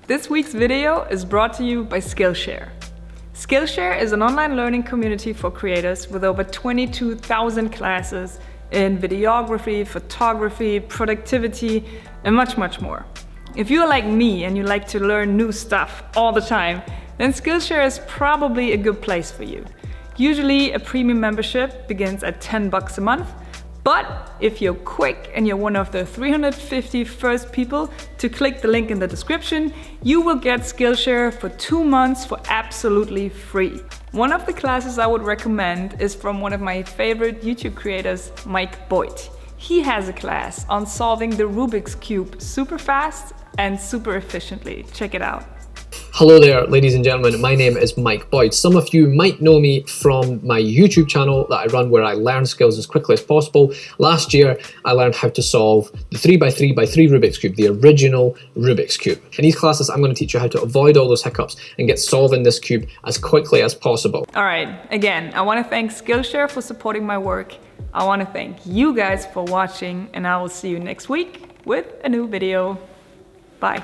This week's video is brought to you by Skillshare. Skillshare is an online learning community for creators with over 22,000 classes in videography, photography, productivity, and much, much more. If you're like me and you like to learn new stuff all the time, then Skillshare is probably a good place for you. Usually a premium membership begins at $10 a month, but if you're quick and you're one of the 350 first people to click the link in the description, you will get Skillshare for 2 months for absolutely free. One of the classes I would recommend is from one of my favorite YouTube creators, Mike Boyd. He has a class on solving the Rubik's Cube super fast and super efficiently. Check it out. Hello there, ladies and gentlemen. My name is Mike Boyd. Some of you might know me from my YouTube channel that I run where I learn skills as quickly as possible. Last year, I learned how to solve the 3x3x3 Rubik's Cube, the original Rubik's Cube. In these classes, I'm going to teach you how to avoid all those hiccups and get solving this cube as quickly as possible. All right, again, I want to thank Skillshare for supporting my work. I want to thank you guys for watching, and I will see you next week with a new video. Bye.